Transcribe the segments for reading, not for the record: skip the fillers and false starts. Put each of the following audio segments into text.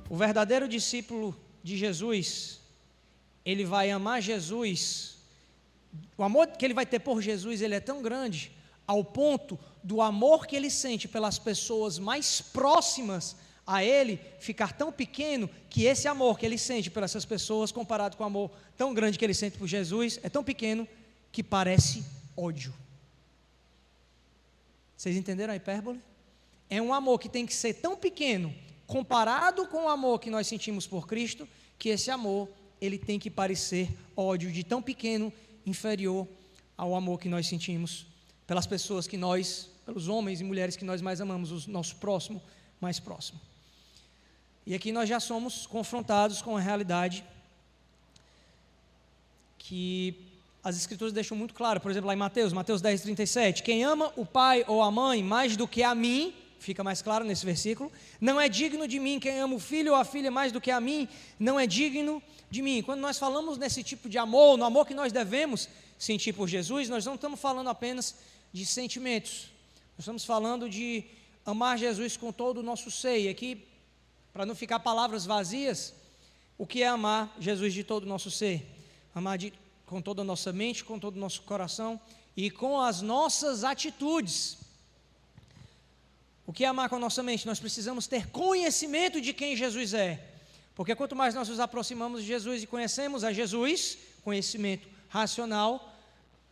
O verdadeiro discípulo de Jesus, ele vai amar Jesus, o amor que ele vai ter por Jesus, ele é tão grande, ao ponto do amor que ele sente pelas pessoas mais próximas a ele, ficar tão pequeno, que esse amor que ele sente por essas pessoas, comparado com o amor tão grande que ele sente por Jesus, é tão pequeno, que parece ódio. Vocês entenderam a hipérbole? É um amor que tem que ser tão pequeno, comparado com o amor que nós sentimos por Cristo, que esse amor, ele tem que parecer ódio, de tão pequeno, inferior ao amor que nós sentimos pelas pessoas que nós, pelos homens e mulheres que nós mais amamos, o nosso próximo, mais próximo. E aqui nós já somos confrontados com a realidade que as Escrituras deixam muito claro. Por exemplo, lá em Mateus 10:37, quem ama o pai ou a mãe mais do que a mim, fica mais claro nesse versículo, não é digno de mim. Quem ama o filho ou a filha mais do que a mim, não é digno de mim. Quando nós falamos nesse tipo de amor, no amor que nós devemos sentir por Jesus, nós não estamos falando apenas de sentimentos, nós estamos falando de amar Jesus com todo o nosso ser. E aqui, para não ficar palavras vazias, o que é amar Jesus de todo o nosso ser? Amar com toda a nossa mente, com todo o nosso coração e com as nossas atitudes. O que é amar com a nossa mente? Nós precisamos ter conhecimento de quem Jesus é, porque quanto mais nós nos aproximamos de Jesus e conhecemos a Jesus, conhecimento racional,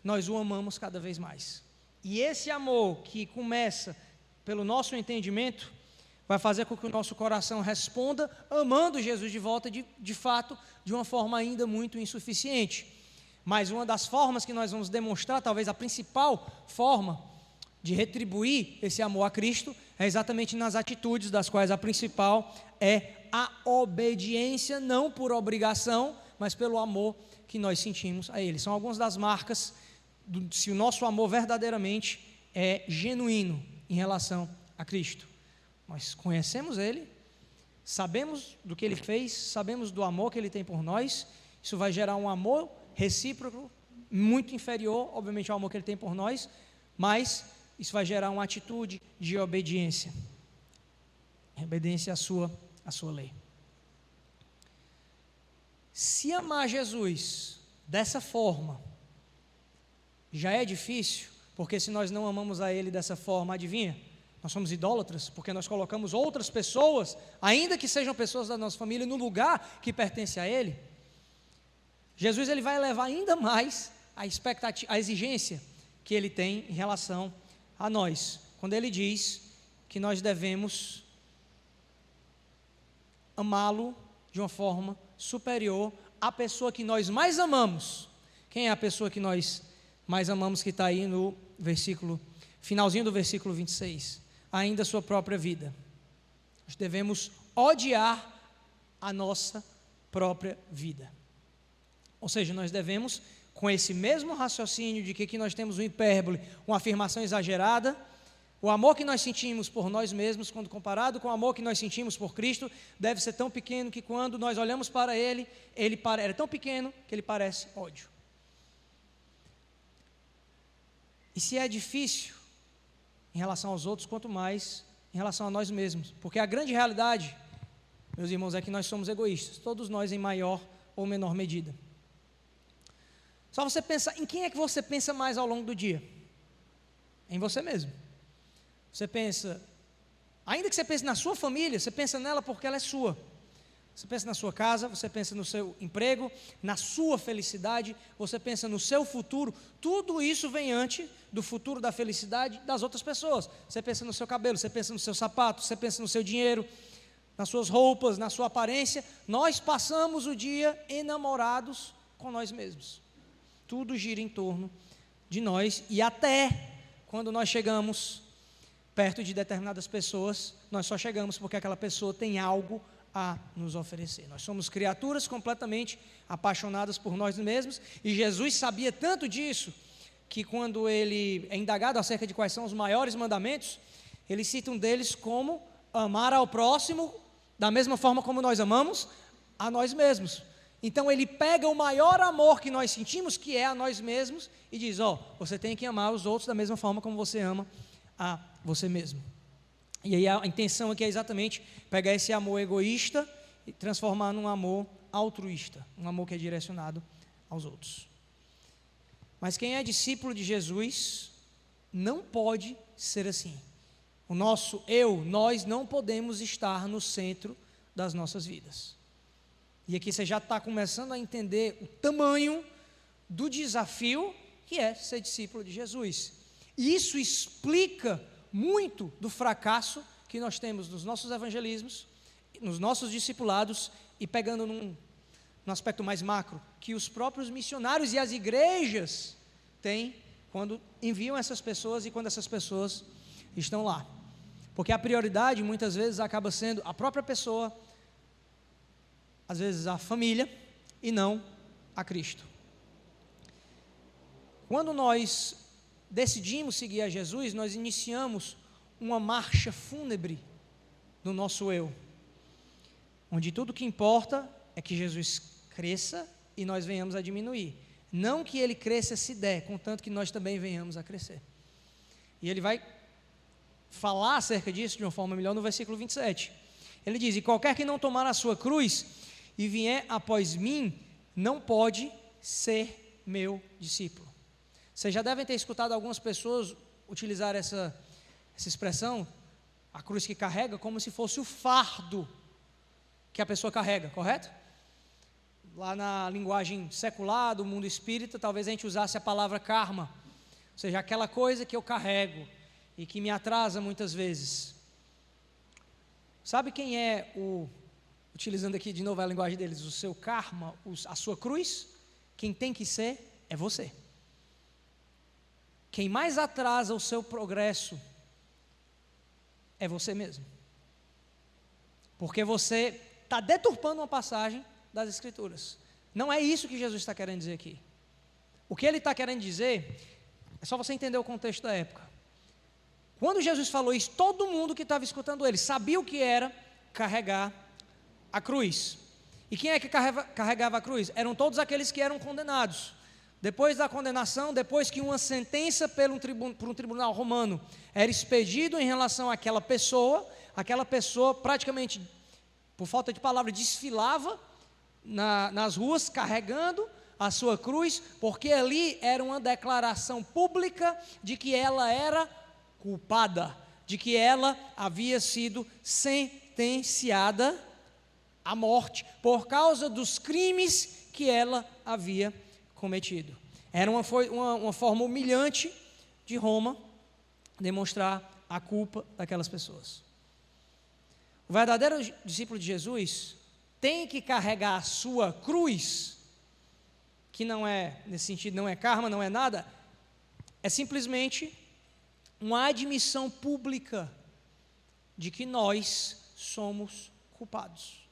nós o amamos cada vez mais. E esse amor que começa pelo nosso entendimento, vai fazer com que o nosso coração responda amando Jesus de volta, de fato, de uma forma ainda muito insuficiente. Mas uma das formas que nós vamos demonstrar, talvez a principal forma de retribuir esse amor a Cristo, é exatamente nas atitudes, das quais a principal é a obediência, não por obrigação, mas pelo amor que nós sentimos a Ele. São algumas das marcas, se o nosso amor verdadeiramente é genuíno em relação a Cristo. Nós conhecemos Ele, sabemos do que Ele fez, sabemos do amor que Ele tem por nós. Isso vai gerar um amor recíproco, muito inferior, obviamente, ao amor que Ele tem por nós, mas isso vai gerar uma atitude de obediência à sua lei. Se amar Jesus dessa forma já é difícil, porque se nós não amamos a Ele dessa forma, adivinha? Nós somos idólatras, porque nós colocamos outras pessoas, ainda que sejam pessoas da nossa família, no lugar que pertence a Ele. Jesus, ele vai elevar ainda mais a expectativa, a exigência que Ele tem em relação a nós, quando Ele diz que nós devemos amá-lo de uma forma superior à pessoa que nós mais amamos. Quem é a pessoa que nós mais amamos, que está aí no versículo, finalzinho do versículo 26? Ainda a sua própria vida. Nós devemos odiar a nossa própria vida. Ou seja, nós devemos, com esse mesmo raciocínio de que aqui nós temos um hipérbole, uma afirmação exagerada, o amor que nós sentimos por nós mesmos, quando comparado com o amor que nós sentimos por Cristo, deve ser tão pequeno que quando nós olhamos para Ele, Ele é tão pequeno que Ele parece ódio. E se é difícil em relação aos outros, quanto mais em relação a nós mesmos, porque a grande realidade, meus irmãos, é que nós somos egoístas, todos nós em maior ou menor medida. Só você pensar, em quem é que você pensa mais ao longo do dia? Em você mesmo. Você pensa, ainda que você pense na sua família, você pensa nela porque ela é sua. Você pensa na sua casa, você pensa no seu emprego, na sua felicidade, você pensa no seu futuro. Tudo isso vem antes do futuro, da felicidade das outras pessoas. Você pensa no seu cabelo, você pensa no seu sapato, você pensa no seu dinheiro, nas suas roupas, na sua aparência. Nós passamos o dia enamorados com nós mesmos. Tudo gira em torno de nós, e até quando nós chegamos perto de determinadas pessoas, nós só chegamos porque aquela pessoa tem algo a nos oferecer. Nós somos criaturas completamente apaixonadas por nós mesmos, e Jesus sabia tanto disso, que quando ele é indagado acerca de quais são os maiores mandamentos, ele cita um deles como amar ao próximo da mesma forma como nós amamos a nós mesmos. Então ele pega o maior amor que nós sentimos, que é a nós mesmos, e diz, você tem que amar os outros da mesma forma como você ama a você mesmo. E aí a intenção aqui é exatamente pegar esse amor egoísta e transformar num amor altruísta, um amor que é direcionado aos outros. Mas quem é discípulo de Jesus não pode ser assim. O nosso nós não podemos estar no centro das nossas vidas. E aqui você já está começando a entender o tamanho do desafio que é ser discípulo de Jesus. E isso explica muito do fracasso que nós temos nos nossos evangelismos, nos nossos discipulados, e pegando num aspecto mais macro, que os próprios missionários e as igrejas têm quando enviam essas pessoas e quando essas pessoas estão lá. Porque a prioridade muitas vezes acaba sendo a própria pessoa, às vezes a família, e não a Cristo. Quando nós decidimos seguir a Jesus, nós iniciamos uma marcha fúnebre no nosso eu, onde tudo que importa é que Jesus cresça e nós venhamos a diminuir. Não que ele cresça se der, contanto que nós também venhamos a crescer. E ele vai falar acerca disso de uma forma melhor no versículo 27. Ele diz: e qualquer que não tomar a sua cruz e vier após mim, não pode ser meu discípulo. Vocês já devem ter escutado algumas pessoas utilizar essa expressão, a cruz que carrega, como se fosse o fardo que a pessoa carrega, correto? Lá na linguagem secular do mundo espírita, talvez a gente usasse a palavra karma, ou seja, aquela coisa que eu carrego e que me atrasa muitas vezes. Sabe quem é utilizando aqui de novo a linguagem deles, o seu karma, a sua cruz? Quem tem que ser é você. Quem mais atrasa o seu progresso é você mesmo. Porque você está deturpando uma passagem das Escrituras. Não é isso que Jesus está querendo dizer aqui. O que ele está querendo dizer, é só você entender o contexto da época. Quando Jesus falou isso, todo mundo que estava escutando ele sabia o que era carregar a cruz. E quem é que carregava a cruz? Eram todos aqueles que eram condenados. Depois da condenação, depois que uma sentença por um tribunal romano era expedido em relação àquela pessoa praticamente, por falta de palavra, desfilava nas ruas carregando a sua cruz, porque ali era uma declaração pública de que ela era culpada, de que ela havia sido sentenciada à morte por causa dos crimes que ela havia cometido. Era uma forma humilhante de Roma demonstrar a culpa daquelas pessoas. O verdadeiro discípulo de Jesus tem que carregar a sua cruz, que não é, nesse sentido, não é karma, não é nada, é simplesmente uma admissão pública de que nós somos culpados.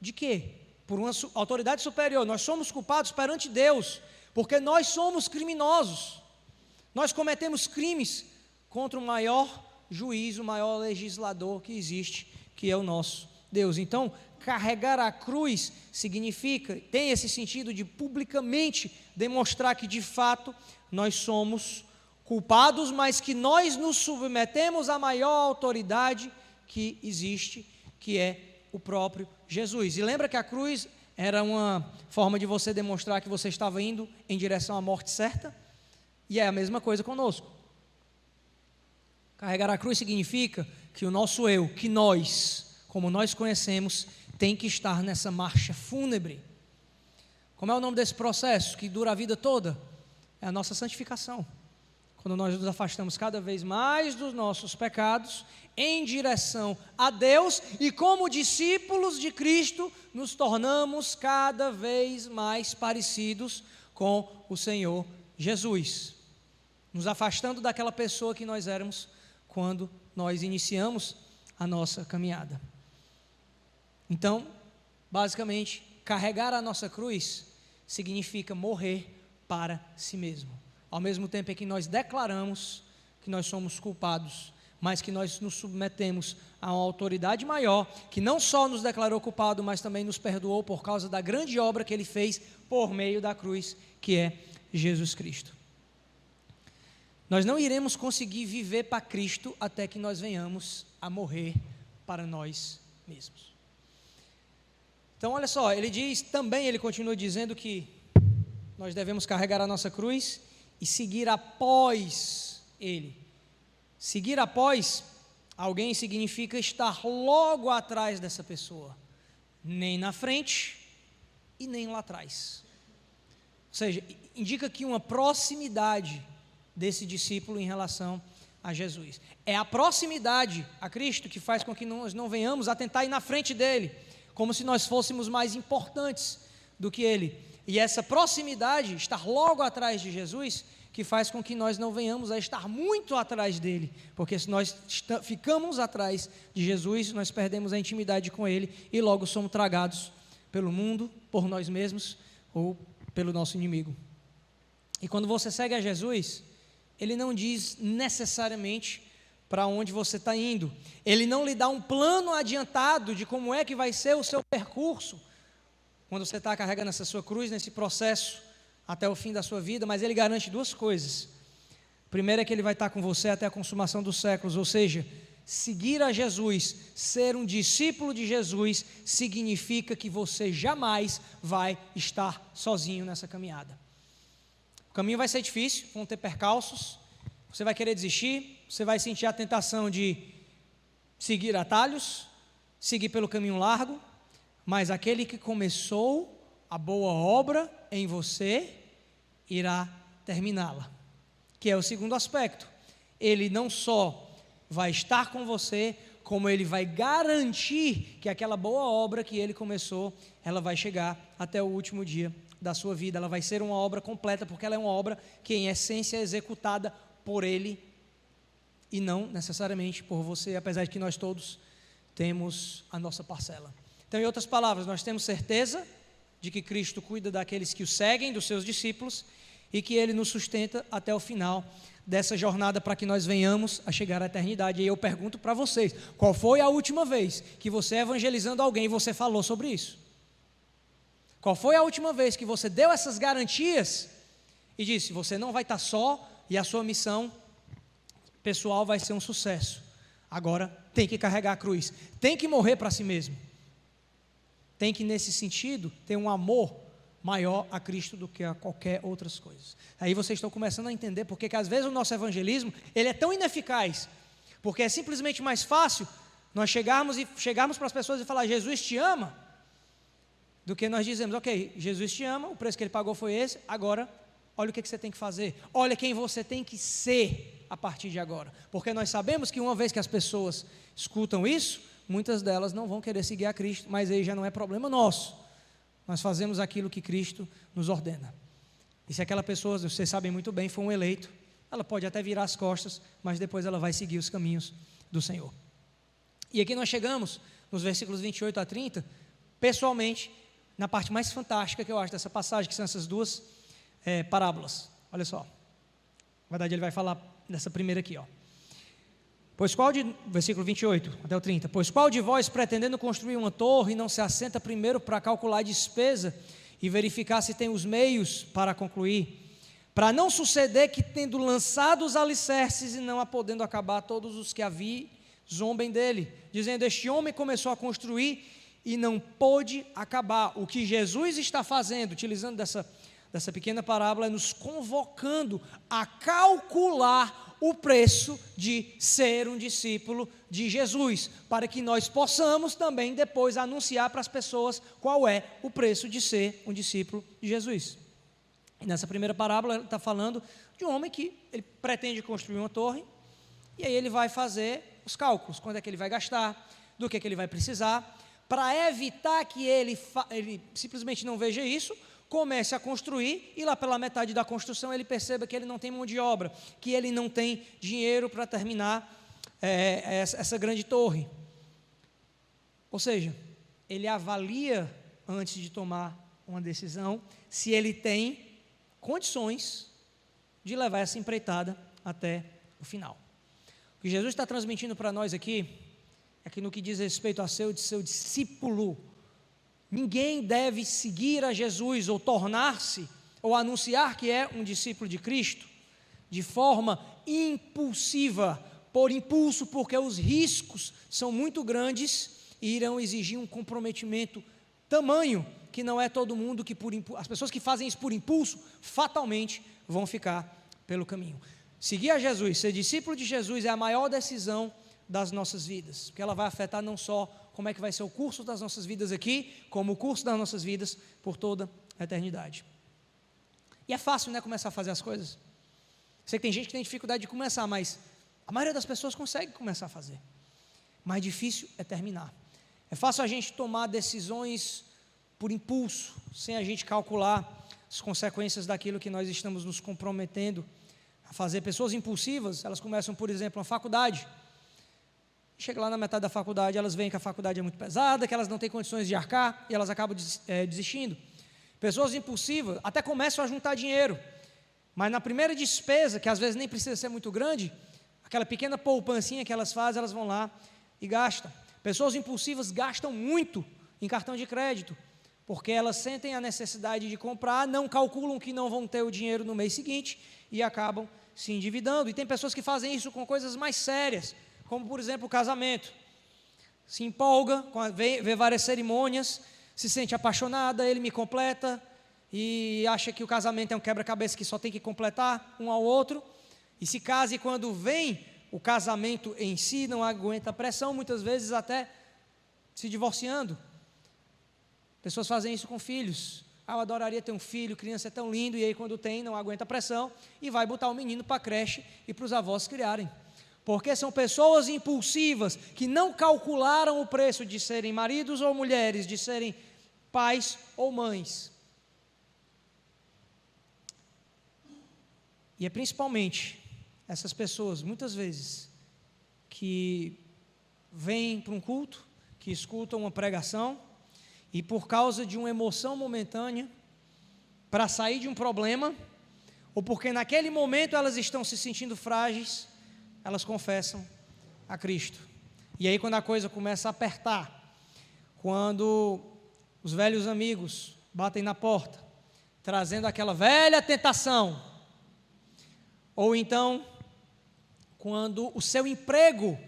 De quê? Por uma autoridade superior. Nós somos culpados perante Deus, porque nós somos criminosos. Nós cometemos crimes contra o maior juiz, o maior legislador que existe, que é o nosso Deus. Então, carregar a cruz significa, tem esse sentido de publicamente demonstrar que de fato nós somos culpados, mas que nós nos submetemos à maior autoridade que existe, que é o próprio Jesus. E lembra que a cruz era uma forma de você demonstrar que você estava indo em direção à morte certa? E é a mesma coisa conosco. Carregar a cruz significa que o nosso eu, que nós, como nós conhecemos, tem que estar nessa marcha fúnebre. Como é o nome desse processo que dura a vida toda? É a nossa santificação. Quando nós nos afastamos cada vez mais dos nossos pecados, em direção a Deus, e como discípulos de Cristo, nos tornamos cada vez mais parecidos com o Senhor Jesus, nos afastando daquela pessoa que nós éramos quando nós iniciamos a nossa caminhada. Então, basicamente, carregar a nossa cruz significa morrer para si mesmo. Ao mesmo tempo em que nós declaramos que nós somos culpados, mas que nós nos submetemos a uma autoridade maior, que não só nos declarou culpado, mas também nos perdoou por causa da grande obra que Ele fez por meio da cruz, que é Jesus Cristo. Nós não iremos conseguir viver para Cristo até que nós venhamos a morrer para nós mesmos. Então, olha só, ele continua dizendo que nós devemos carregar a nossa cruz e seguir após ele. Seguir após alguém significa estar logo atrás dessa pessoa, nem na frente e nem lá atrás. Ou seja, indica aqui uma proximidade desse discípulo em relação a Jesus. É a proximidade a Cristo que faz com que nós não venhamos a tentar ir na frente dele, como se nós fôssemos mais importantes do que ele. E essa proximidade, estar logo atrás de Jesus, que faz com que nós não venhamos a estar muito atrás dele, porque se nós ficamos atrás de Jesus, nós perdemos a intimidade com ele e logo somos tragados pelo mundo, por nós mesmos ou pelo nosso inimigo. E quando você segue a Jesus, ele não diz necessariamente para onde você está indo, ele não lhe dá um plano adiantado de como é que vai ser o seu percurso, quando você está carregando essa sua cruz, nesse processo até o fim da sua vida, mas ele garante duas coisas. Primeiro é que ele vai estar com você até a consumação dos séculos, ou seja, seguir a Jesus, ser um discípulo de Jesus, significa que você jamais vai estar sozinho nessa caminhada. O caminho vai ser difícil, vão ter percalços, você vai querer desistir, você vai sentir a tentação de seguir atalhos, seguir pelo caminho largo, mas aquele que começou a boa obra em você, irá terminá-la, que é o segundo aspecto. Ele não só vai estar com você, como ele vai garantir que aquela boa obra que ele começou, ela vai chegar até o último dia da sua vida, ela vai ser uma obra completa, porque ela é uma obra que em essência é executada por ele, e não necessariamente por você, apesar de que nós todos temos a nossa parcela. Então, em outras palavras, nós temos certeza de que Cristo cuida daqueles que o seguem, dos seus discípulos, e que Ele nos sustenta até o final dessa jornada para que nós venhamos a chegar à eternidade. E eu pergunto para vocês, qual foi a última vez que você evangelizando alguém, você falou sobre isso? Qual foi a última vez que você deu essas garantias e disse, você não vai estar só e a sua missão pessoal vai ser um sucesso? Agora tem que carregar a cruz, tem que morrer para si mesmo. Tem que, nesse sentido, ter um amor maior a Cristo do que a qualquer outras coisas. Aí vocês estão começando a entender porque que às vezes o nosso evangelismo, ele é tão ineficaz, porque é simplesmente mais fácil nós chegarmos para as pessoas e falar, Jesus te ama, do que nós dizemos, ok, Jesus te ama, o preço que ele pagou foi esse, agora, olha o que você tem que fazer, olha quem você tem que ser a partir de agora, porque nós sabemos que uma vez que as pessoas escutam isso, muitas delas não vão querer seguir a Cristo, mas aí já não é problema nosso. Nós fazemos aquilo que Cristo nos ordena. E se aquela pessoa, vocês sabem muito bem, foi um eleito, ela pode até virar as costas, mas depois ela vai seguir os caminhos do Senhor. E aqui nós chegamos, nos versículos 28 a 30, pessoalmente, na parte mais fantástica que eu acho dessa passagem, que são essas duas parábolas. Olha só. Na verdade, ele vai falar dessa primeira aqui, ó. Versículo 28 até o 30, pois qual de vós pretendendo construir uma torre não se assenta primeiro para calcular a despesa e verificar se tem os meios para concluir, para não suceder que tendo lançado os alicerces e não a podendo acabar, todos os que havia zombem dele, dizendo, este homem começou a construir e não pôde acabar. O que Jesus está fazendo, utilizando dessa pequena parábola, é nos convocando a calcular o preço de ser um discípulo de Jesus, para que nós possamos também depois anunciar para as pessoas qual é o preço de ser um discípulo de Jesus. E nessa primeira parábola ele está falando de um homem que ele pretende construir uma torre, e aí ele vai fazer os cálculos, quanto é que ele vai gastar, do que ele vai precisar, para evitar que ele simplesmente não veja isso, comece a construir e lá pela metade da construção ele perceba que ele não tem mão de obra, que ele não tem dinheiro para terminar essa grande torre. Ou seja, ele avalia antes de tomar uma decisão se ele tem condições de levar essa empreitada até o final. O que Jesus está transmitindo para nós aqui é que no que diz respeito a seu discípulo, ninguém deve seguir a Jesus ou tornar-se ou anunciar que é um discípulo de Cristo de forma impulsiva, por impulso, porque os riscos são muito grandes e irão exigir um comprometimento tamanho que não é todo mundo que as pessoas que fazem isso por impulso, fatalmente vão ficar pelo caminho. Seguir a Jesus, ser discípulo de Jesus é a maior decisão das nossas vidas, porque ela vai afetar não só como é que vai ser o curso das nossas vidas aqui, como o curso das nossas vidas por toda a eternidade. E é fácil, né, começar a fazer as coisas. Sei que tem gente que tem dificuldade de começar, mas a maioria das pessoas consegue começar a fazer. Mais difícil é terminar. É fácil a gente tomar decisões por impulso, sem a gente calcular as consequências daquilo que nós estamos nos comprometendo a fazer. Pessoas impulsivas, elas começam, por exemplo, uma faculdade. Chega lá na metade da faculdade, elas veem que a faculdade é muito pesada, que elas não têm condições de arcar, e elas acabam desistindo. Pessoas impulsivas até começam a juntar dinheiro, mas na primeira despesa, que às vezes nem precisa ser muito grande, aquela pequena poupancinha que elas fazem, elas vão lá e gastam. Pessoas impulsivas gastam muito em cartão de crédito, porque elas sentem a necessidade de comprar, não calculam que não vão ter o dinheiro no mês seguinte e acabam se endividando. E tem pessoas que fazem isso com coisas mais sérias, como por exemplo o casamento. Se empolga, vê várias cerimônias, se sente apaixonada, ele me completa e acha que o casamento é um quebra-cabeça que só tem que completar um ao outro, e se casa, e quando vem o casamento em si, não aguenta a pressão, muitas vezes até se divorciando. Pessoas fazem isso com filhos. Eu adoraria ter um filho, criança é tão lindo, e aí quando tem, não aguenta a pressão, e vai botar o menino para a creche e para os avós criarem. Porque são pessoas impulsivas, que não calcularam o preço de serem maridos ou mulheres, de serem pais ou mães. E é principalmente essas pessoas, muitas vezes, que vêm para um culto, que escutam uma pregação, e por causa de uma emoção momentânea, para sair de um problema, ou porque naquele momento elas estão se sentindo frágeis, elas confessam a Cristo. E aí quando a coisa começa a apertar, quando os velhos amigos batem na porta, trazendo aquela velha tentação, ou então, quando o seu emprego,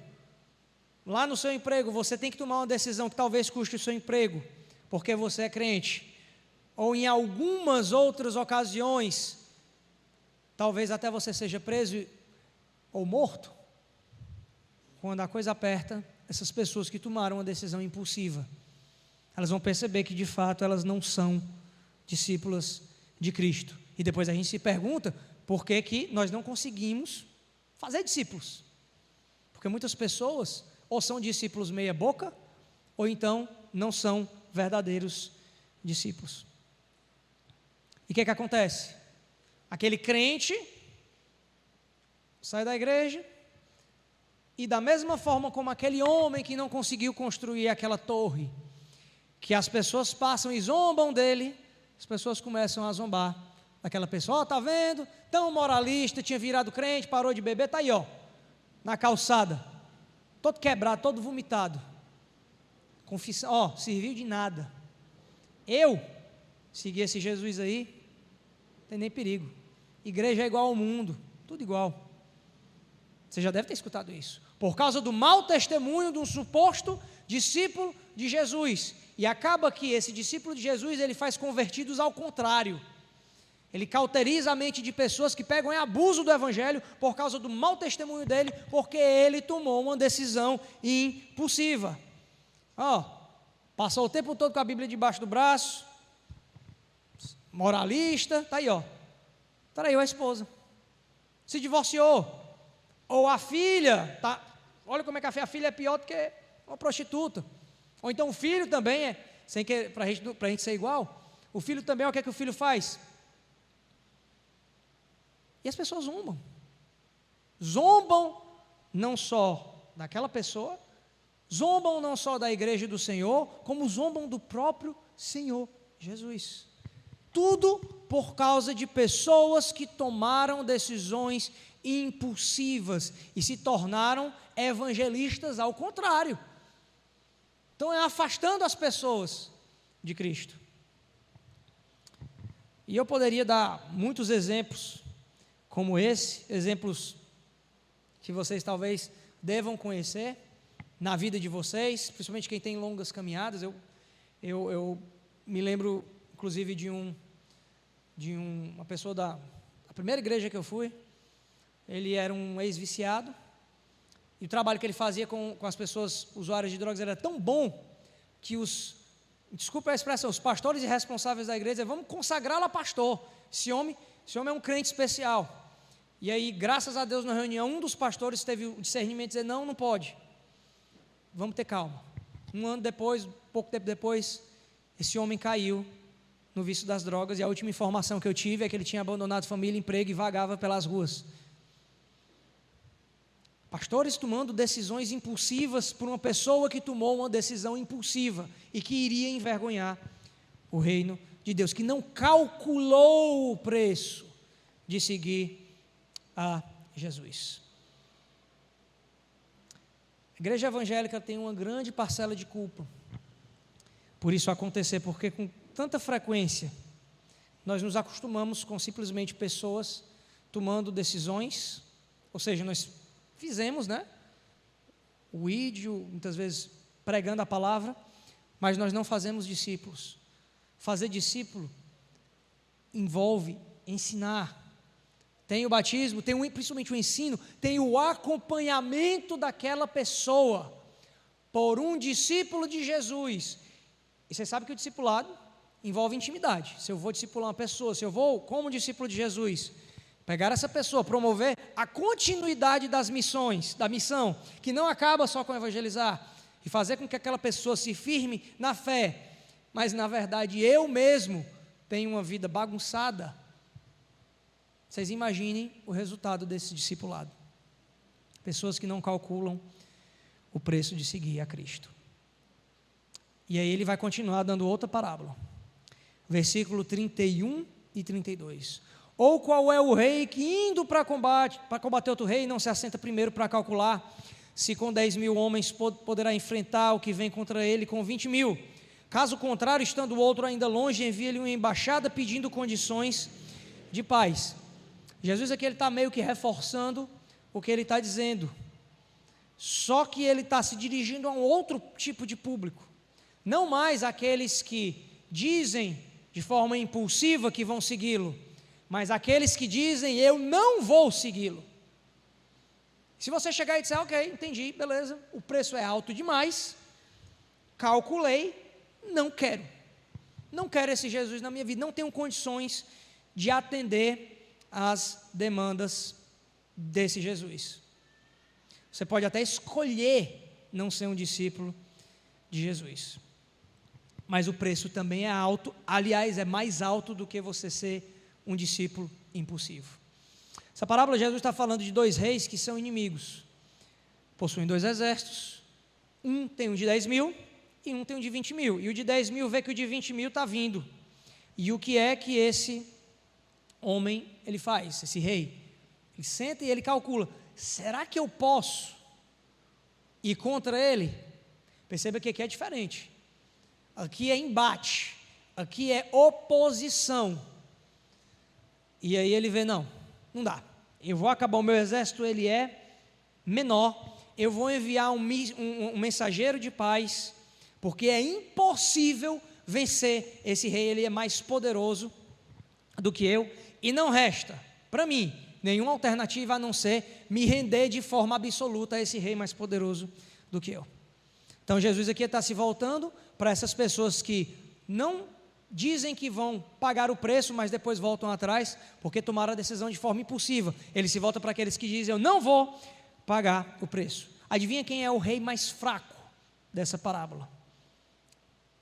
lá no seu emprego, você tem que tomar uma decisão que talvez custe o seu emprego, porque você é crente, ou em algumas outras ocasiões, talvez até você seja preso ou morto. Quando a coisa aperta, essas pessoas que tomaram uma decisão impulsiva, elas vão perceber que de fato elas não são discípulas de Cristo. E depois a gente se pergunta por que que nós não conseguimos fazer discípulos. Porque muitas pessoas ou são discípulos meia boca, ou então não são verdadeiros discípulos. E o que acontece? Aquele crente sai da igreja, e da mesma forma como aquele homem que não conseguiu construir aquela torre, que as pessoas passam e zombam dele, as pessoas começam a zombar daquela pessoa. Tá vendo? Tão moralista, tinha virado crente, parou de beber, tá aí na calçada, todo quebrado, todo vomitado, confissão, serviu de nada. Eu segui esse Jesus aí, não tem nem perigo. Igreja é igual ao mundo, tudo igual. Você já deve ter escutado isso. Por causa do mau testemunho de um suposto discípulo de Jesus. E acaba que esse discípulo de Jesus, ele faz convertidos ao contrário. Ele cauteriza a mente de pessoas que pegam em abuso do evangelho por causa do mau testemunho dele, porque ele tomou uma decisão impulsiva. Passou o tempo todo com a Bíblia debaixo do braço, moralista, tá aí, traiu a esposa, se divorciou. Ou a filha, olha como é que a filha é pior do que uma prostituta. Ou então o filho também sem que, para a gente ser igual, o filho também, o que é que o filho faz? E as pessoas zombam. Zombam não só daquela pessoa, zombam não só da igreja do Senhor, como zombam do próprio Senhor Jesus. Tudo por causa de pessoas que tomaram decisões impulsivas e se tornaram evangelistas ao contrário. Então é afastando as pessoas de Cristo. E eu poderia dar muitos exemplos como esse, exemplos que vocês talvez devam conhecer na vida de vocês, principalmente quem tem longas caminhadas. Eu me lembro, inclusive, de uma pessoa da primeira igreja que eu fui. Ele era um ex-viciado, e o trabalho que ele fazia com as pessoas usuárias de drogas era tão bom, que desculpa a expressão, os pastores e responsáveis da igreja, vamos consagrá-lo a pastor, esse homem é um crente especial. E aí, graças a Deus, na reunião, um dos pastores teve o discernimento de dizer, não pode, vamos ter calma. Um ano depois, pouco tempo depois, esse homem caiu no vício das drogas, e a última informação que eu tive é que ele tinha abandonado família, emprego e vagava pelas ruas. Pastores tomando decisões impulsivas por uma pessoa que tomou uma decisão impulsiva e que iria envergonhar o reino de Deus, que não calculou o preço de seguir a Jesus. A igreja evangélica tem uma grande parcela de culpa por isso acontecer, porque com tanta frequência nós nos acostumamos com simplesmente pessoas tomando decisões, ou seja, nós fizemos, o vídeo, muitas vezes pregando a palavra, mas nós não fazemos discípulos. Fazer discípulo envolve ensinar. Tem o batismo, tem principalmente o ensino, tem o acompanhamento daquela pessoa por um discípulo de Jesus. E você sabe que o discipulado envolve intimidade. Se eu vou discipular uma pessoa, se eu vou como discípulo de Jesus, pegar essa pessoa, promover a continuidade das missões, da missão, que não acaba só com evangelizar, e fazer com que aquela pessoa se firme na fé, mas na verdade eu mesmo tenho uma vida bagunçada. Vocês imaginem o resultado desse discipulado. Pessoas que não calculam o preço de seguir a Cristo. E aí ele vai continuar dando outra parábola. Versículo 31 e 32. Ou qual é o rei que indo para combater outro rei, não se assenta primeiro para calcular se com 10.000 homens poderá enfrentar o que vem contra ele com 20.000. Caso contrário, estando o outro ainda longe, envia-lhe uma embaixada pedindo condições de paz. Jesus aqui está meio que reforçando o que ele está dizendo, só que ele está se dirigindo a um outro tipo de público, não mais aqueles que dizem de forma impulsiva que vão segui-lo, mas aqueles que dizem, eu não vou segui-lo. Se você chegar e disser, ok, entendi, beleza, o preço é alto demais, calculei, não quero esse Jesus na minha vida, não tenho condições de atender às demandas desse Jesus. Você pode até escolher não ser um discípulo de Jesus, mas o preço também é alto, aliás, é mais alto do que você ser um discípulo impulsivo. Essa parábola, Jesus está falando de dois reis que são inimigos, possuem dois exércitos, um tem um de 10.000 e um tem um de 20.000, e o de 10.000 vê que o de 20.000 está vindo, e o que é que esse homem, ele faz, esse rei? Ele senta e ele calcula, será que eu posso ir contra ele? Perceba que aqui é diferente, aqui é embate, aqui é oposição, e aí ele vê, não dá, eu vou acabar o meu exército, ele é menor, eu vou enviar um mensageiro de paz, porque é impossível vencer esse rei, ele é mais poderoso do que eu, e não resta para mim nenhuma alternativa a não ser me render de forma absoluta a esse rei mais poderoso do que eu. Então Jesus aqui está se voltando para essas pessoas que não dizem que vão pagar o preço, mas depois voltam atrás, porque tomaram a decisão de forma impulsiva. Ele se volta para aqueles que dizem, eu não vou pagar o preço. Adivinha quem é o rei mais fraco dessa parábola?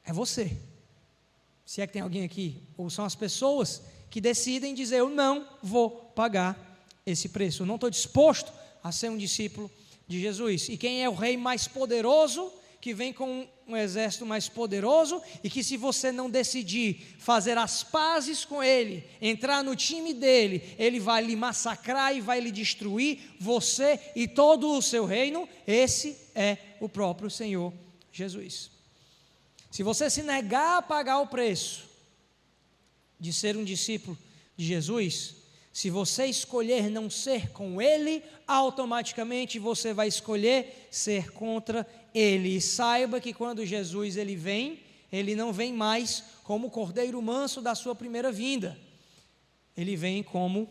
É você. Se é que tem alguém aqui, ou são as pessoas que decidem dizer, eu não vou pagar esse preço, eu não estou disposto a ser um discípulo de Jesus. E quem é o rei mais poderoso, que vem com um exército mais poderoso, e que se você não decidir fazer as pazes com ele, entrar no time dele, ele vai lhe massacrar e vai lhe destruir, você e todo o seu reino. Esse é o próprio Senhor Jesus. Se você se negar a pagar o preço de ser um discípulo de Jesus, se você escolher não ser com ele, automaticamente você vai escolher ser contra ele. E saiba que quando Jesus ele vem, Ele não vem mais como o cordeiro manso da sua primeira vinda. Ele vem como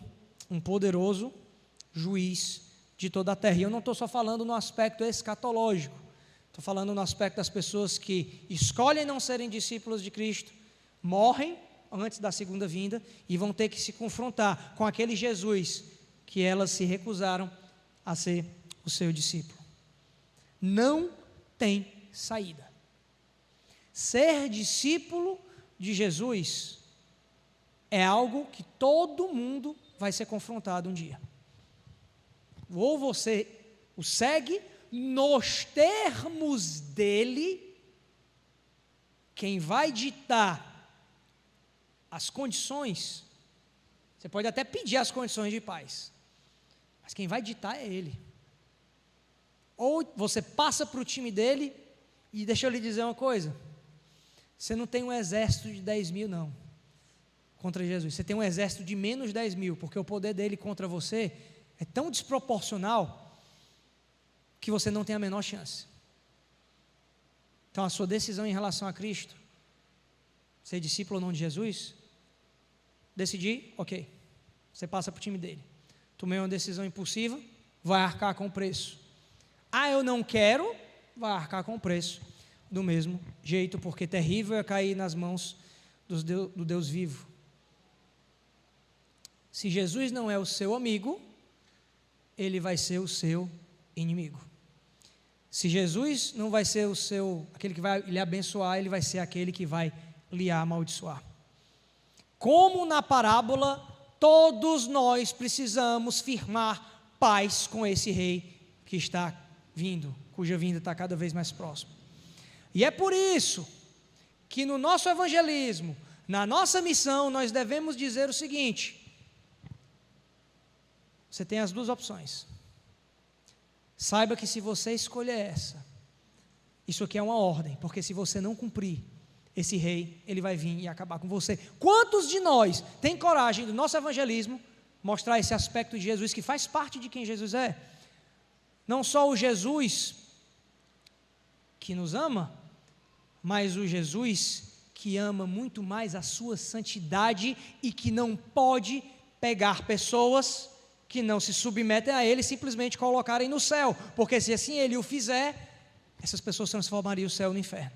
um poderoso juiz de toda a terra. E eu não estou só falando no aspecto escatológico, estou falando no aspecto das pessoas que escolhem não serem discípulos de Cristo, morrem antes da segunda vinda e vão ter que se confrontar com aquele Jesus que elas se recusaram a ser o seu discípulo. Não tem saída. Ser discípulo de Jesus é algo que todo mundo vai ser confrontado um dia. Ou você o segue nos termos dele, quem vai ditar as condições, você pode até pedir as condições de paz, mas quem vai ditar é ele. Ou você passa para o time dele, e deixa eu lhe dizer uma coisa, você não tem um exército de 10 mil não, contra Jesus, você tem um exército de menos 10 mil, porque o poder dele contra você é tão desproporcional, que você não tem a menor chance. Então a sua decisão em relação a Cristo, ser discípulo ou não de Jesus, decidir, ok, você passa para o time dele. Tomei uma decisão impulsiva, vai arcar com o preço. Ah, eu não quero, vai arcar com o preço do mesmo jeito, porque terrível é cair nas mãos do Deus vivo. Se Jesus não é o seu amigo, ele vai ser o seu inimigo. Se Jesus não vai ser aquele que vai lhe abençoar, ele vai ser aquele que vai lhe amaldiçoar. Como na parábola, todos nós precisamos firmar paz com esse rei que está vindo, cuja vinda está cada vez mais próxima. E é por isso que no nosso evangelismo, na nossa missão, nós devemos dizer o seguinte: você tem as duas opções. Saiba que se você escolher essa, isso aqui é uma ordem, porque se você não cumprir, esse rei, ele vai vir e acabar com você. Quantos de nós tem coragem do nosso evangelismo mostrar esse aspecto de Jesus que faz parte de quem Jesus é? Não só o Jesus que nos ama, mas o Jesus que ama muito mais a sua santidade e que não pode pegar pessoas que não se submetem a ele e simplesmente colocarem no céu, porque se assim ele o fizer, essas pessoas transformariam o céu no inferno.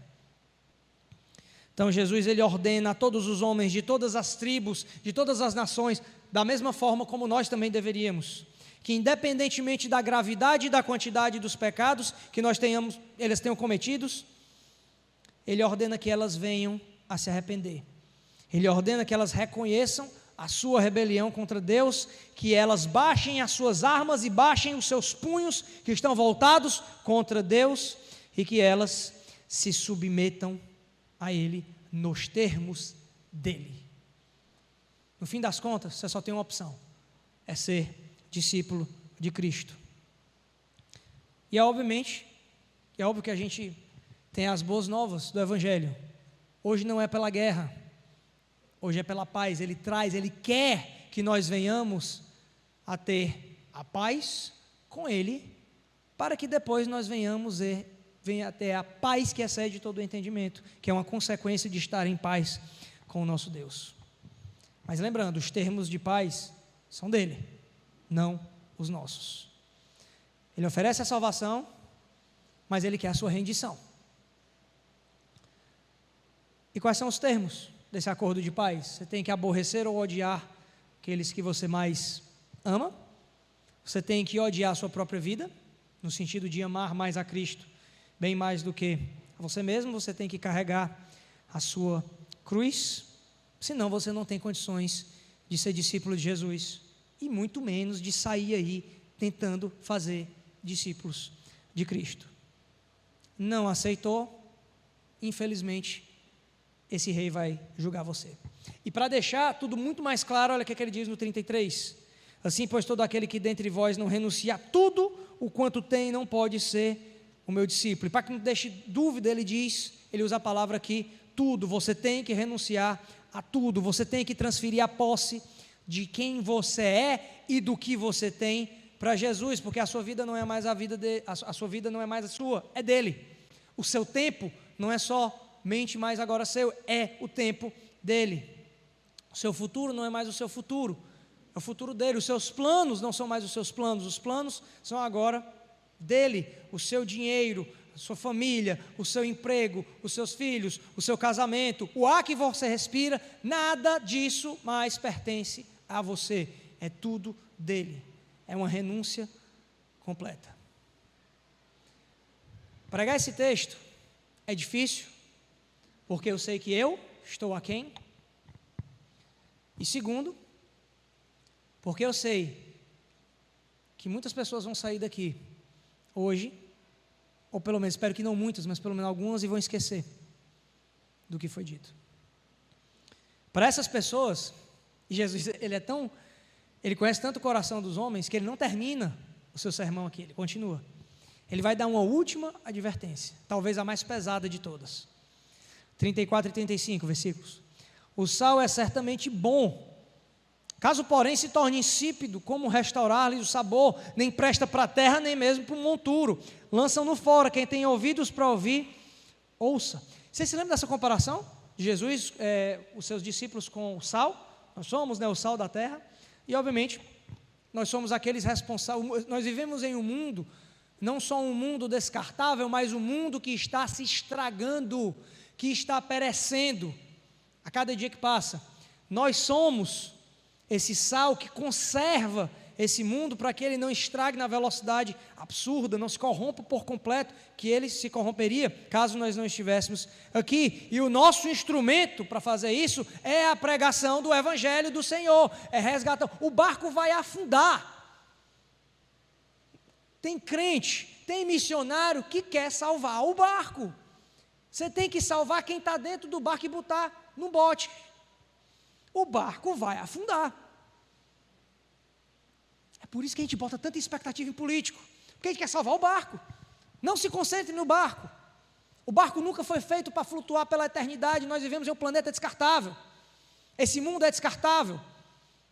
Então Jesus, ele ordena a todos os homens de todas as tribos, de todas as nações, da mesma forma como nós também deveríamos, que independentemente da gravidade e da quantidade dos pecados que eles tenham cometidos, ele ordena que elas venham a se arrepender. Ele ordena que elas reconheçam a sua rebelião contra Deus, que elas baixem as suas armas e baixem os seus punhos que estão voltados contra Deus e que elas se submetam a ele nos termos dele. No fim das contas, você só tem uma opção: é ser discípulo de Cristo. E é óbvio que a gente tem as boas novas do Evangelho. Hoje não é pela guerra, hoje é pela paz. Ele quer que nós venhamos a ter a paz com Ele, para que depois nós venha a ter a paz que excede todo o entendimento, que é uma consequência de estar em paz com o nosso Deus. Mas lembrando, os termos de paz são dele, não os nossos. Ele oferece a salvação, mas ele quer a sua rendição. E quais são os termos desse acordo de paz? Você tem que aborrecer ou odiar aqueles que você mais ama. Você tem que odiar a sua própria vida, no sentido de amar mais a Cristo, bem mais do que a você mesmo. Você tem que carregar a sua cruz, senão você não tem condições de ser discípulo de Jesus, e muito menos de sair aí tentando fazer discípulos de Cristo. Não aceitou, infelizmente, esse rei vai julgar você. E para deixar tudo muito mais claro, olha o que ele diz no 33: assim, pois todo aquele que dentre vós não renuncia a tudo o quanto tem, não pode ser o meu discípulo. E para que não deixe dúvida, ele usa a palavra aqui, tudo. Você tem que renunciar a tudo, você tem que transferir a posse de quem você é e do que você tem para Jesus, porque a sua vida não é mais a sua vida não é mais a sua, é dele. O seu tempo não é só totalmente mais agora seu, é o tempo dele. O seu futuro não é mais o seu futuro, é o futuro dele. Os seus planos não são mais os seus planos, os planos são agora dele. O seu dinheiro, a sua família, o seu emprego, os seus filhos, o seu casamento, o ar que você respira, nada disso mais pertence a você, é tudo dele. É uma renúncia completa. Pregar esse texto é difícil, porque eu sei que eu estou aquém. E segundo, porque eu sei que muitas pessoas vão sair daqui hoje, ou pelo menos, espero que não muitas, mas pelo menos algumas, e vão esquecer do que foi dito. Para essas pessoas, Jesus, ele conhece tanto o coração dos homens, que ele não termina o seu sermão aqui, ele continua. Ele vai dar uma última advertência, talvez a mais pesada de todas. 34 e 35 versículos. O sal é certamente bom, caso porém se torne insípido, como restaurar-lhe o sabor? Nem presta para a terra, nem mesmo para o monturo. Lançam-no fora, quem tem ouvidos para ouvir, ouça. Você se lembra dessa comparação de Jesus, os seus discípulos com o sal? Nós somos, o sal da terra, e obviamente nós somos aqueles responsáveis. Nós vivemos em um mundo, não só um mundo descartável, mas um mundo que está se estragando, que está perecendo a cada dia que passa. Nós somos esse sal que conserva esse mundo para que ele não estrague na velocidade absurda, não se corrompa por completo, que ele se corromperia caso nós não estivéssemos aqui. E o nosso instrumento para fazer isso é a pregação do Evangelho do Senhor, é resgatar. O barco vai afundar. Tem crente, tem missionário que quer salvar o barco. Você tem que salvar quem está dentro do barco e botar no bote. O barco vai afundar. É por isso que a gente bota tanta expectativa em político, porque a gente quer salvar o barco. Não se concentre no barco. O barco nunca foi feito para flutuar pela eternidade. Nós vivemos em um planeta descartável. Esse mundo é descartável.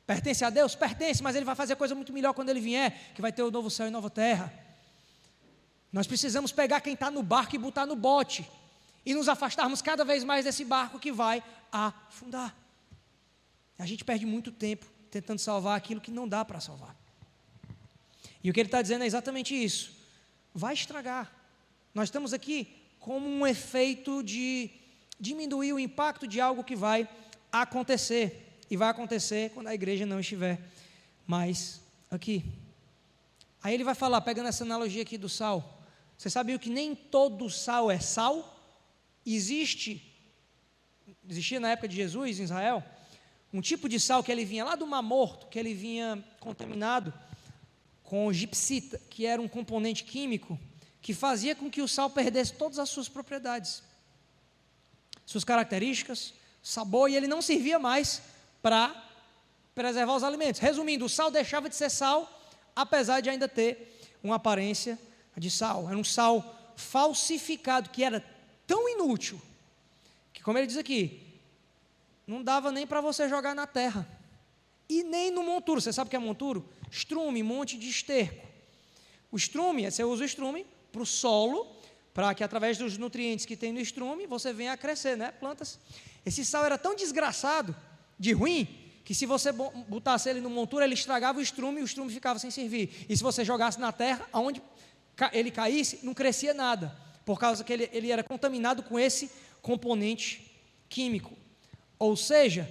Pertence a Deus? Pertence, mas Ele vai fazer coisa muito melhor quando Ele vier, que vai ter o novo céu e nova terra. Nós precisamos pegar quem está no barco e botar no bote, e nos afastarmos cada vez mais desse barco que vai afundar. A gente perde muito tempo tentando salvar aquilo que não dá para salvar. E o que ele está dizendo é exatamente isso. Vai estragar. Nós estamos aqui como um efeito de diminuir o impacto de algo que vai acontecer. E vai acontecer quando a igreja não estiver mais aqui. Aí ele vai falar, pegando essa analogia aqui do sal. Você sabia que nem todo sal é sal? Existia na época de Jesus, em Israel, um tipo de sal que ele vinha lá do Mar Morto, que ele vinha contaminado com gipsita, que era um componente químico que fazia com que o sal perdesse todas as suas propriedades, suas características, sabor, e ele não servia mais para preservar os alimentos. Resumindo, o sal deixava de ser sal, apesar de ainda ter uma aparência de sal. Era um sal falsificado, que era tão inútil, que, como ele diz aqui, não dava nem para você jogar na terra, e nem no monturo. Você sabe o que é monturo? Estrume, monte de esterco. O estrume, você usa o estrume para o solo, para que através dos nutrientes que tem no estrume, você venha a crescer, plantas. Esse sal era tão desgraçado, de ruim, que se você botasse ele no monturo, ele estragava o estrume, e o estrume ficava sem servir. E se você jogasse na terra, aonde ele caísse, não crescia nada, por causa que ele era contaminado com esse componente químico. Ou seja,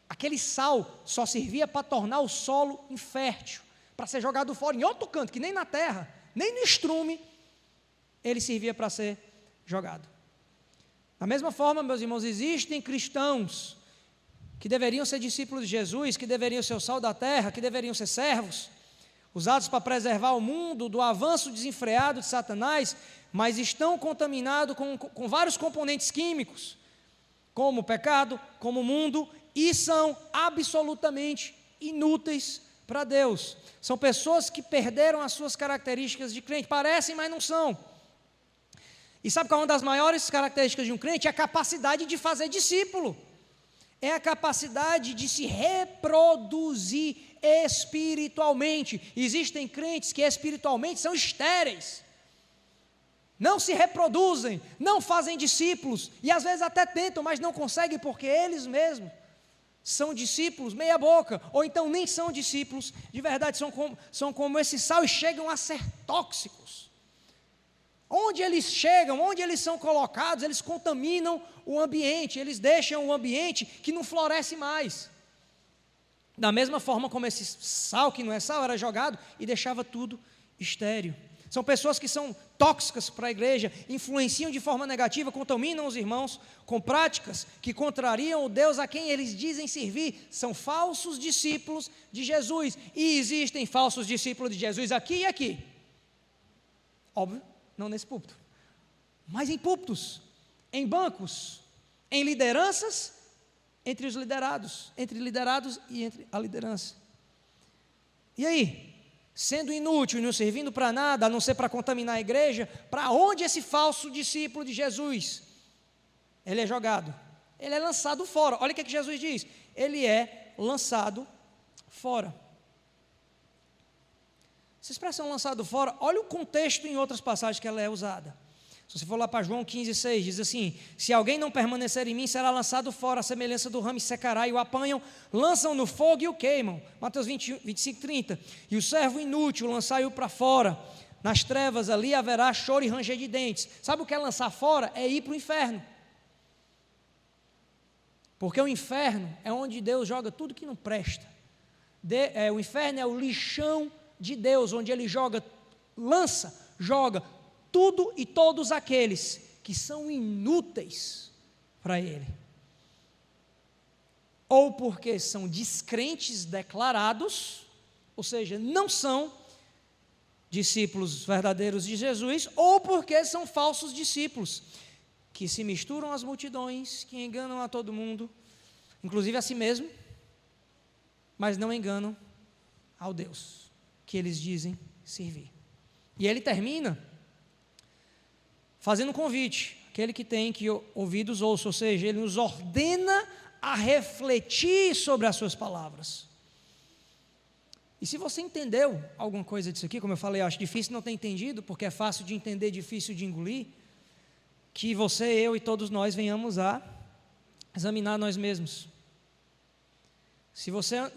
aquele sal só servia para tornar o solo infértil, para ser jogado fora em outro canto, que nem na terra, nem no estrume, ele servia para ser jogado. Da mesma forma, meus irmãos, existem cristãos que deveriam ser discípulos de Jesus, que deveriam ser o sal da terra, que deveriam ser servos, usados para preservar o mundo do avanço desenfreado de Satanás, mas estão contaminados com vários componentes químicos, como o pecado, como o mundo, e são absolutamente inúteis para Deus. São pessoas que perderam as suas características de crente, parecem, mas não são. E sabe qual é uma das maiores características de um crente? É a capacidade de fazer discípulo, é a capacidade de se reproduzir espiritualmente. Existem crentes que espiritualmente são estéreis, não se reproduzem, não fazem discípulos, e às vezes até tentam, mas não conseguem porque eles mesmos são discípulos meia boca, ou então nem são discípulos de verdade, são como esse sal e chegam a ser tóxicos. Onde eles chegam, onde eles são colocados, eles contaminam o ambiente, eles deixam o ambiente que não floresce mais. Da mesma forma como esse sal, que não é sal, era jogado e deixava tudo estéril. São pessoas que são tóxicas para a igreja, influenciam de forma negativa, contaminam os irmãos com práticas que contrariam o Deus a quem eles dizem servir. São falsos discípulos de Jesus. E existem falsos discípulos de Jesus aqui e aqui. Óbvio, não nesse púlpito, mas em púlpitos, em bancos, em lideranças, entre os liderados, entre liderados e entre a liderança. E aí? Sendo inútil e não servindo para nada, a não ser para contaminar a igreja, para onde esse falso discípulo de Jesus? Ele é jogado, ele é lançado fora. Olha o que Jesus diz, ele é lançado fora. Essa expressão lançado fora, olha o contexto em outras passagens que ela é usada. Se você for lá para João 15,6, diz assim: se alguém não permanecer em mim, será lançado fora, a semelhança do ramo, e secará, e o apanham, lançam no fogo e o queimam. Mateus 25:30. E o servo inútil, lançai-o para fora, nas trevas ali haverá choro e ranger de dentes. Sabe o que é lançar fora? É ir para o inferno. Porque o inferno é onde Deus joga tudo que não presta. O inferno é o lixão de Deus, onde Ele joga tudo e todos aqueles que são inúteis para Ele, ou porque são descrentes declarados, ou seja, não são discípulos verdadeiros de Jesus, ou porque são falsos discípulos, que se misturam às multidões, que enganam a todo mundo, inclusive a si mesmo, mas não enganam ao Deus que eles dizem servir. E ele termina fazendo um convite, aquele que tem que ouvidos ouça, ou seja, ele nos ordena a refletir sobre as suas palavras. E se você entendeu alguma coisa disso aqui, como eu falei, eu acho difícil não ter entendido, porque é fácil de entender, difícil de engolir, que você, eu e todos nós venhamos a examinar nós mesmos. Se você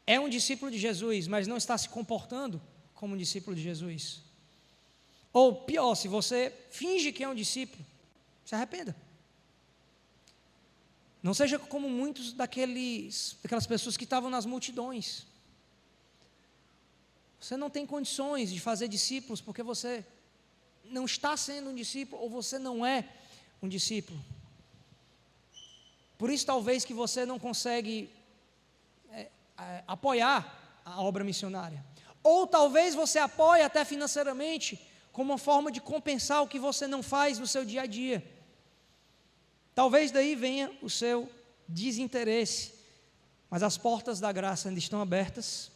é um discípulo de Jesus, mas não está se comportando como um discípulo de Jesus, ou pior, se você finge que é um discípulo, se arrependa. Não seja como muitos daquelas pessoas que estavam nas multidões. Você não tem condições de fazer discípulos porque você não está sendo um discípulo ou você não é um discípulo. Por isso talvez que você não consegue apoiar a obra missionária. Ou talvez você apoie até financeiramente, como uma forma de compensar o que você não faz no seu dia a dia. Talvez daí venha o seu desinteresse, mas as portas da graça ainda estão abertas,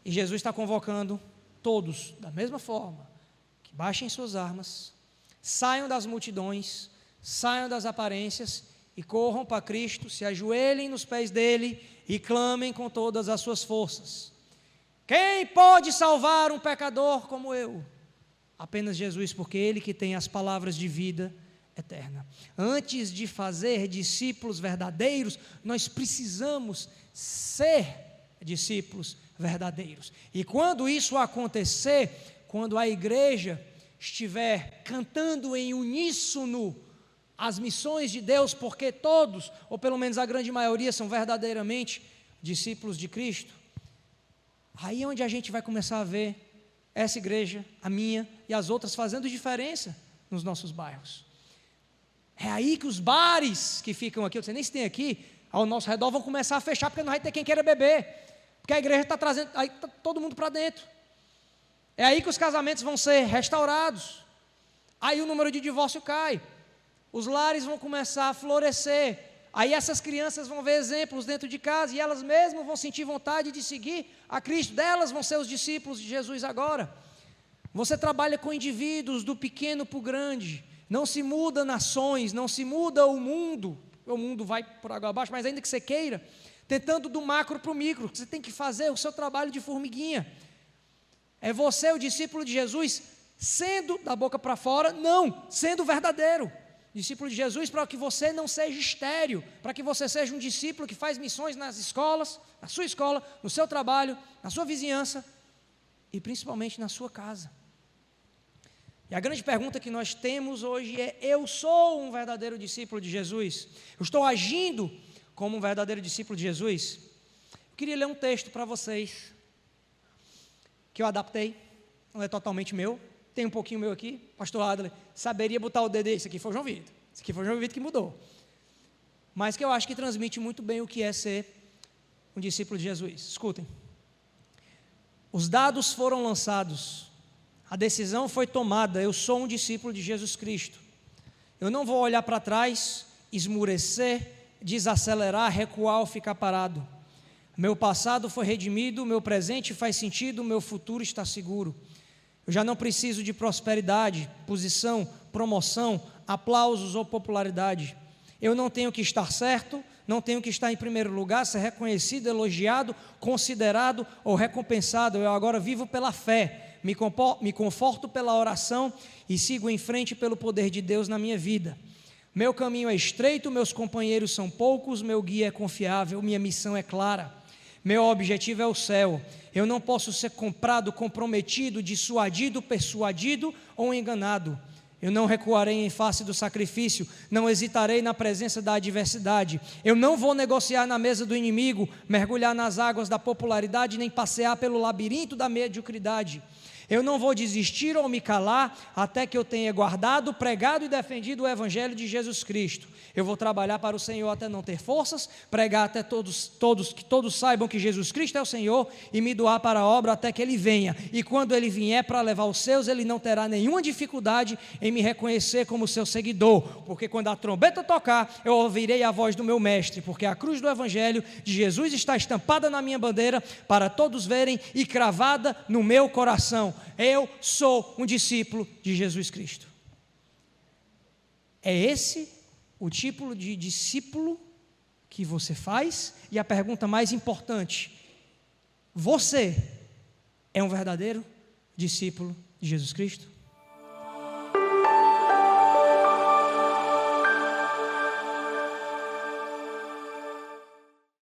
e Jesus está convocando todos, da mesma forma, que baixem suas armas, saiam das multidões, saiam das aparências, e corram para Cristo, se ajoelhem nos pés dele, e clamem com todas as suas forças. Quem pode salvar um pecador como eu? Apenas Jesus, porque Ele que tem as palavras de vida eterna. Antes de fazer discípulos verdadeiros, nós precisamos ser discípulos verdadeiros. E quando isso acontecer, quando a igreja estiver cantando em uníssono as missões de Deus, porque todos, ou pelo menos a grande maioria, são verdadeiramente discípulos de Cristo, aí é onde a gente vai começar a ver essa igreja, a minha e as outras, fazendo diferença nos nossos bairros. É aí que os bares que ficam aqui, eu não sei nem se tem aqui, ao nosso redor, vão começar a fechar, porque não vai ter quem queira beber, porque a igreja está trazendo todo mundo para dentro. É aí que os casamentos vão ser restaurados, aí o número de divórcio cai, os lares vão começar a florescer, aí essas crianças vão ver exemplos dentro de casa e elas mesmas vão sentir vontade de seguir a Cristo. Delas vão ser os discípulos de Jesus agora. Você trabalha com indivíduos do pequeno para o grande. Não se muda nações, não se muda o mundo vai por água abaixo, mas ainda que você queira, tentando do macro para o micro, você tem que fazer o seu trabalho de formiguinha. É você, o discípulo de Jesus, Sendo da boca para fora, não, sendo verdadeiro discípulo de Jesus, para que você não seja estéril, para que você seja um discípulo que faz missões nas escolas, na sua escola, no seu trabalho, na sua vizinhança e principalmente na sua casa. E a grande pergunta que nós temos hoje é: eu sou um verdadeiro discípulo de Jesus? Eu estou agindo como um verdadeiro discípulo de Jesus? Eu queria ler um texto para vocês, que eu adaptei, não é totalmente meu, tem um pouquinho meu aqui. Pastor Adler saberia botar o dedo aí, isso aqui foi o João Vitor, isso aqui foi o João Vitor que mudou, mas que eu acho que transmite muito bem o que é ser um discípulo de Jesus. Escutem: os dados foram lançados, a decisão foi tomada, eu sou um discípulo de Jesus Cristo. Eu não vou olhar para trás, esmurecer, desacelerar, recuar ou ficar parado. Meu passado foi redimido, meu presente faz sentido, meu futuro está seguro. Eu já não preciso de prosperidade, posição, promoção, aplausos ou popularidade. Eu não tenho que estar certo, não tenho que estar em primeiro lugar, ser reconhecido, elogiado, considerado ou recompensado. Eu agora vivo pela fé, me conforto pela oração e sigo em frente pelo poder de Deus na minha vida. Meu caminho é estreito, meus companheiros são poucos, meu guia é confiável, minha missão é clara. Meu objetivo é o céu. Eu não posso ser comprado, comprometido, dissuadido, persuadido ou enganado. Eu não recuarei em face do sacrifício, não hesitarei na presença da adversidade. Eu não vou negociar na mesa do inimigo, mergulhar nas águas da popularidade, nem passear pelo labirinto da mediocridade. Eu não vou desistir ou me calar até que eu tenha guardado, pregado e defendido o Evangelho de Jesus Cristo. Eu vou trabalhar para o Senhor até não ter forças, pregar até que todos saibam que Jesus Cristo é o Senhor e me doar para a obra até que Ele venha. E quando Ele vier para levar os seus, Ele não terá nenhuma dificuldade em me reconhecer como seu seguidor, porque quando a trombeta tocar, eu ouvirei a voz do meu mestre, porque a cruz do Evangelho de Jesus está estampada na minha bandeira para todos verem e cravada no meu coração. Eu sou um discípulo de Jesus Cristo. É esse o tipo de discípulo que você faz? E a pergunta mais importante: você é um verdadeiro discípulo de Jesus Cristo?